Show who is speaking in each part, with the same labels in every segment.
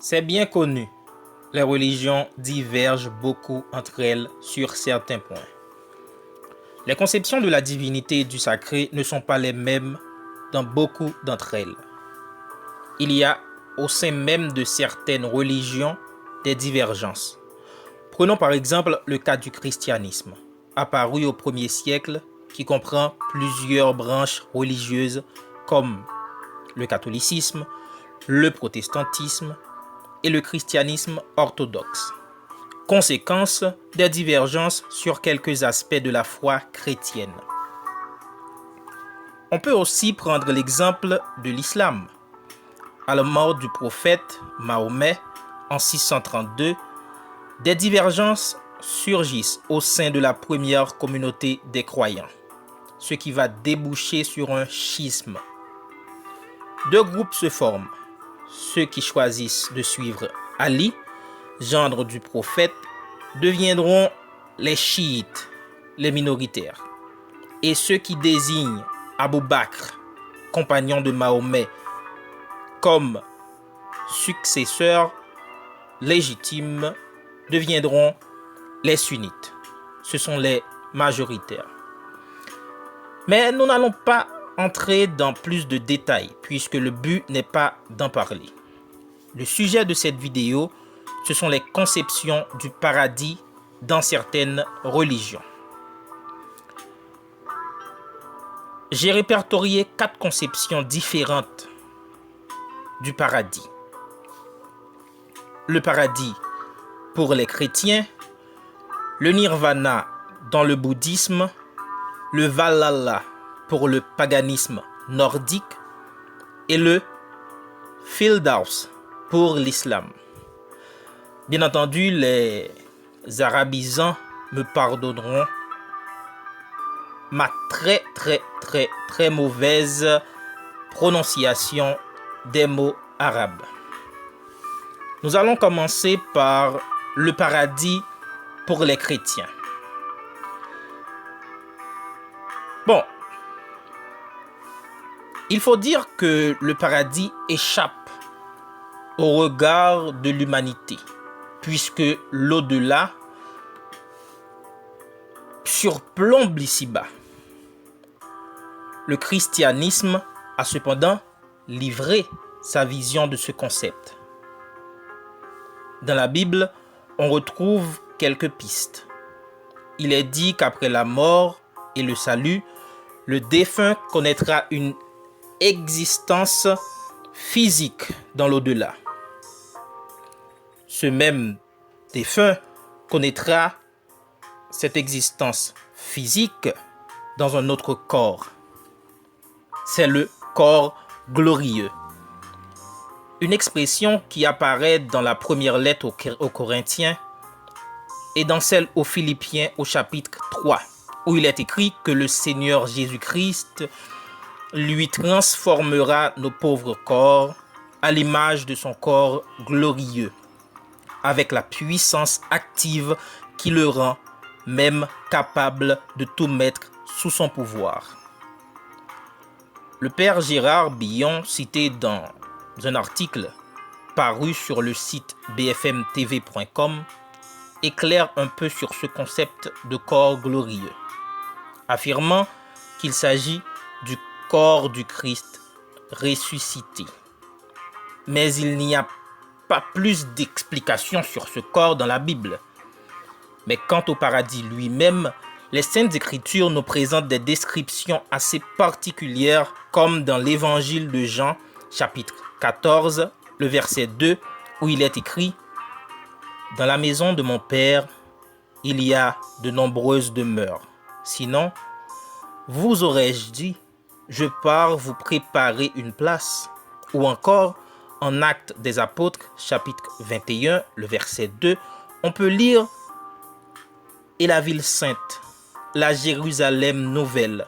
Speaker 1: C'est bien connu, les religions divergent beaucoup entre elles sur certains points. Les conceptions de la divinité et du sacré ne sont pas les mêmes dans beaucoup d'entre elles. Il y a au sein même de certaines religions des divergences. Prenons par exemple le cas du christianisme, apparu au 1er siècle, qui comprend plusieurs branches religieuses comme le catholicisme, le protestantisme et le christianisme orthodoxe. Conséquence des divergences sur quelques aspects de la foi chrétienne. On peut aussi prendre l'exemple de l'islam. À la mort du prophète Mahomet en 632, des divergences surgissent au sein de la première communauté des croyants, ce qui va déboucher sur un schisme. Deux groupes se forment, ceux qui choisissent de suivre Ali, gendre du prophète, deviendront les chiites, les minoritaires, et ceux qui désignent Abou Bakr, compagnon de Mahomet, comme successeur légitime, deviendront les sunnites. Ce sont les majoritaires. Mais nous n'allons pas entrer dans plus de détails puisque le but n'est pas d'en parler. Le sujet de cette vidéo, ce sont les conceptions du paradis dans certaines religions. J'ai répertorié 4 conceptions différentes du paradis. Le paradis pour les chrétiens, le nirvana dans le bouddhisme, le valhalla pour le paganisme nordique et le Firdaus pour l'islam. Bien entendu, les arabisants me pardonneront ma très mauvaise prononciation des mots arabes. Nous allons commencer par le paradis pour les chrétiens. Bon, il faut dire que le paradis échappe au regard de l'humanité, puisque l'au-delà surplombe l'ici-bas. Le christianisme a cependant livré sa vision de ce concept. Dans la Bible, on retrouve quelques pistes. Il est dit qu'après la mort et le salut, le défunt connaîtra une existence physique dans l'au-delà. Ce même défunt connaîtra cette existence physique dans un autre corps. C'est le corps glorieux. Une expression qui apparaît dans la première lettre aux Corinthiens et dans celle aux Philippiens au chapitre 3, où il est écrit que le Seigneur Jésus-Christ lui transformera nos pauvres corps à l'image de son corps glorieux, avec la puissance active qui le rend même capable de tout mettre sous son pouvoir. Le père Gérard Billon, cité dans un article paru sur le site bfmtv.com, éclaire un peu sur ce concept de corps glorieux, affirmant qu'il s'agit du corps du Christ ressuscité. Mais il n'y a pas plus d'explications sur ce corps dans la Bible. Mais quant au paradis lui-même, les Saintes Écritures nous présentent des descriptions assez particulières, comme dans l'Évangile de Jean, chapitre 14, le verset 2, où il est écrit « Dans la maison de mon Père, il y a de nombreuses demeures. Sinon, vous aurais-je dit, je pars vous préparer une place. » Ou encore, en Actes des Apôtres, chapitre 21, le verset 2, on peut lire « Et la ville sainte, la Jérusalem nouvelle,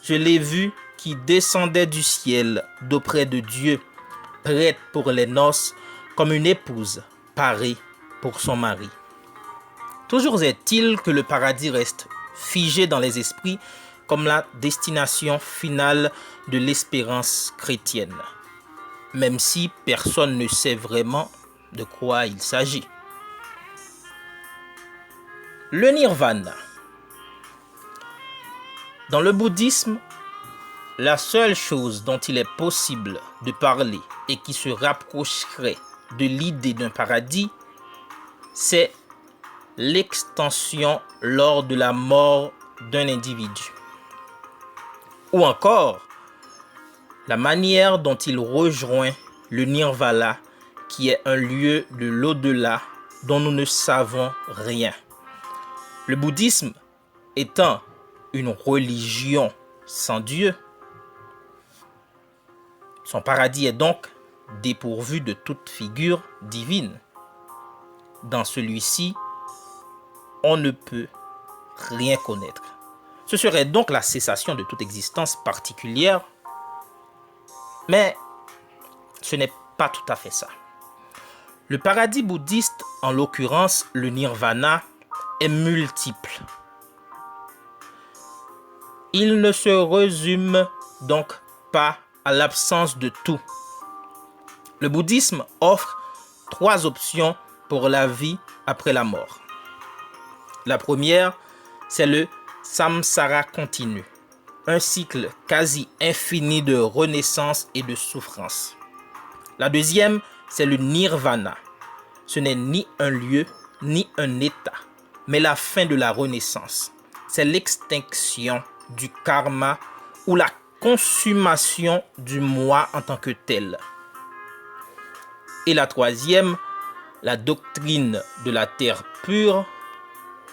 Speaker 1: je l'ai vue qui descendait du ciel d'auprès de Dieu, prête pour les noces, comme une épouse parée pour son mari. » Toujours est-il que le paradis reste figé dans les esprits comme la destination finale de l'espérance chrétienne. Même si personne ne sait vraiment de quoi il s'agit. Le nirvana. Dans le bouddhisme, la seule chose dont il est possible de parler et qui se rapprocherait de l'idée d'un paradis, c'est l'extension lors de la mort d'un individu. Ou encore, la manière dont il rejoint le nirvana, qui est un lieu de l'au-delà dont nous ne savons rien. Le bouddhisme étant une religion sans Dieu, son paradis est donc dépourvu de toute figure divine. Dans celui-ci, on ne peut rien connaître. Ce serait donc la cessation de toute existence particulière, mais ce n'est pas tout à fait ça. Le paradis bouddhiste, en l'occurrence le nirvana, est multiple. Il ne se résume donc pas à l'absence de tout. Le bouddhisme offre 3 options pour la vie après la mort. La première, c'est le samsara continu, un cycle quasi infini de renaissance et de souffrance. La deuxième, c'est le nirvana. Ce n'est ni un lieu, ni un état, mais la fin de la renaissance. C'est l'extinction du karma ou la consommation du moi en tant que tel. Et la troisième, la doctrine de la terre pure,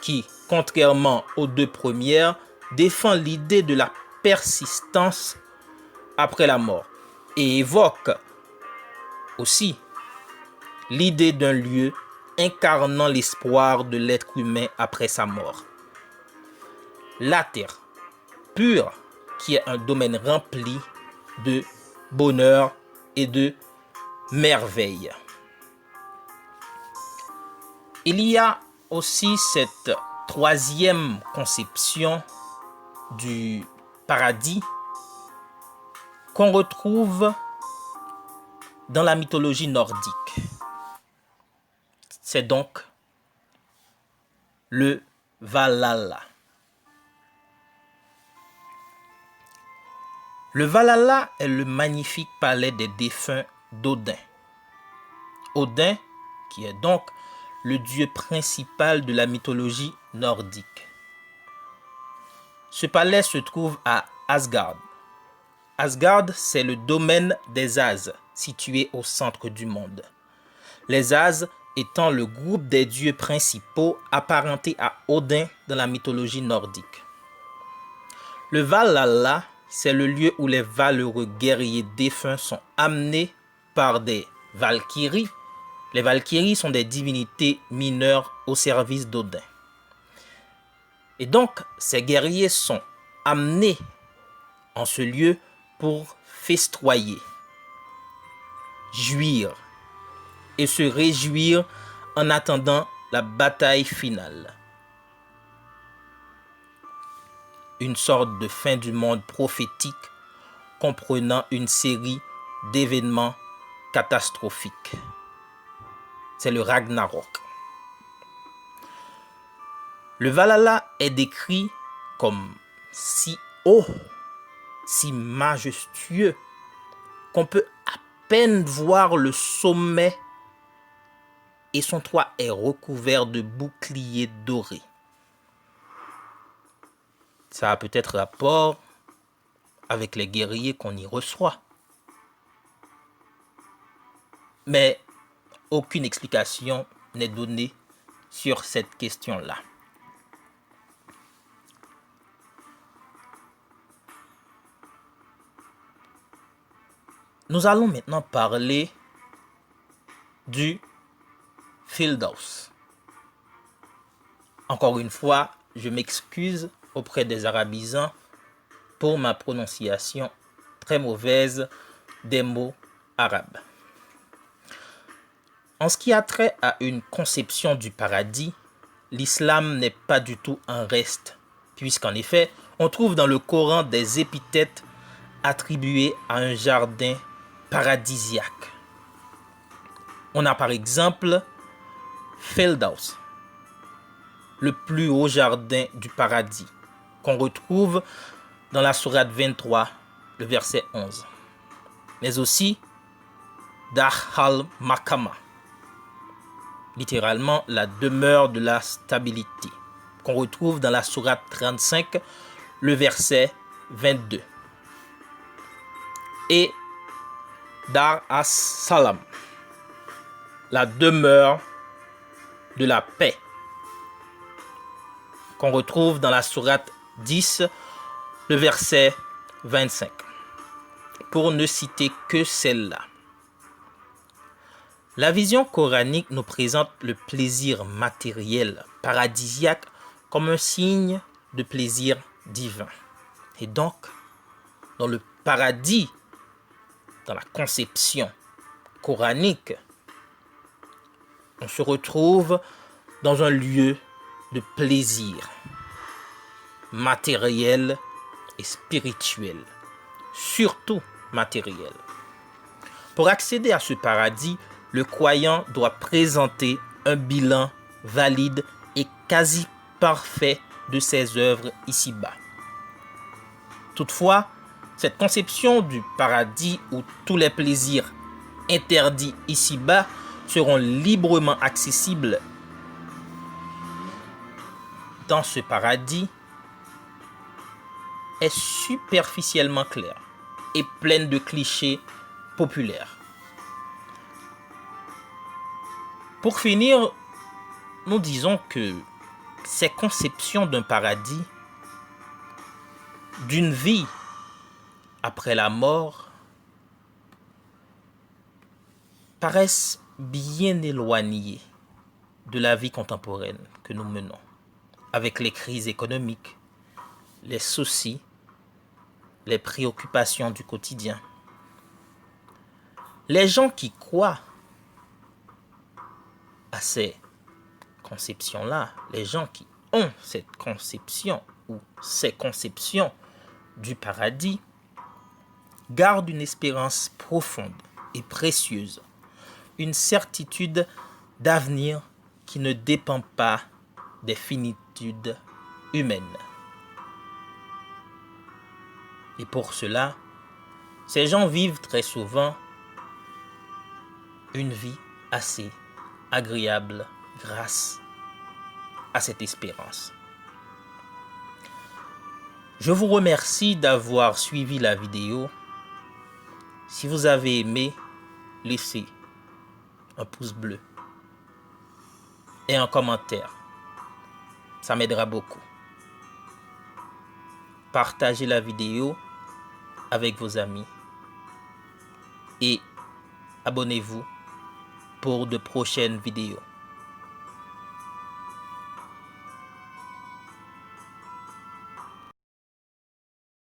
Speaker 1: qui, contrairement aux 2 premières, défend l'idée de la persistance après la mort et évoque aussi l'idée d'un lieu incarnant l'espoir de l'être humain après sa mort. La terre pure, qui est un domaine rempli de bonheur et de merveille. Il y a aussi cette 3e conception du paradis qu'on retrouve dans la mythologie nordique. C'est donc le Valhalla. Le Valhalla est le magnifique palais des défunts d'Odin. Odin, qui est donc le dieu principal de la mythologie nordique. Ce palais se trouve à Asgard. Asgard, c'est le domaine des As, situé au centre du monde. Les As étant le groupe des dieux principaux apparentés à Odin dans la mythologie nordique. Le Valhalla, c'est le lieu où les valeureux guerriers défunts sont amenés par des Valkyries. Les Valkyries sont des divinités mineures au service d'Odin. Et donc, ces guerriers sont amenés en ce lieu pour festoyer, jouir et se réjouir en attendant la bataille finale. Une sorte de fin du monde prophétique comprenant une série d'événements catastrophiques. C'est le Ragnarok. Le Valhalla est décrit comme si haut, si majestueux, qu'on peut à peine voir le sommet et son toit est recouvert de boucliers dorés. Ça a peut-être rapport avec les guerriers qu'on y reçoit. Mais aucune explication n'est donnée sur cette question-là. Nous allons maintenant parler du Firdaus. Encore une fois, je m'excuse auprès des arabisants pour ma prononciation très mauvaise des mots arabes. En ce qui a trait à une conception du paradis, l'islam n'est pas du tout un reste, puisqu'en effet, on trouve dans le Coran des épithètes attribuées à un jardin paradisiaque. On a par exemple Feldhaus, le plus haut jardin du paradis, qu'on retrouve dans la sourate 23, le verset 11. Mais aussi Dar al-Makama, littéralement la demeure de la stabilité, qu'on retrouve dans la sourate 35, le verset 22. Et Dar as-Salam, la demeure de la paix, qu'on retrouve dans la sourate 10, le verset 25, pour ne citer que celle-là. La vision coranique nous présente le plaisir matériel paradisiaque comme un signe de plaisir divin. Et donc, dans le paradis, dans la conception coranique, on se retrouve dans un lieu de plaisir matériel et spirituel, surtout matériel. Pour accéder à ce paradis, le croyant doit présenter un bilan valide et quasi parfait de ses œuvres ici-bas. Toutefois, cette conception du paradis où tous les plaisirs interdits ici-bas seront librement accessibles dans ce paradis est superficiellement claire et pleine de clichés populaires. Pour finir, nous disons que ces conceptions d'un paradis, d'une vie après la mort, paraissent bien éloignées de la vie contemporaine que nous menons, avec les crises économiques, les soucis, les préoccupations du quotidien. Les gens qui croient à ces conceptions-là, les gens qui ont cette conception ou ces conceptions du paradis, gardent une espérance profonde et précieuse, une certitude d'avenir qui ne dépend pas des finitudes humaines. Et pour cela, ces gens vivent très souvent une vie assez agréable grâce à cette espérance. Je vous remercie d'avoir suivi la vidéo. Si vous avez aimé, laissez un pouce bleu et un commentaire. Ça m'aidera beaucoup. Partagez la vidéo avec vos amis et abonnez-vous pour de prochaines vidéos.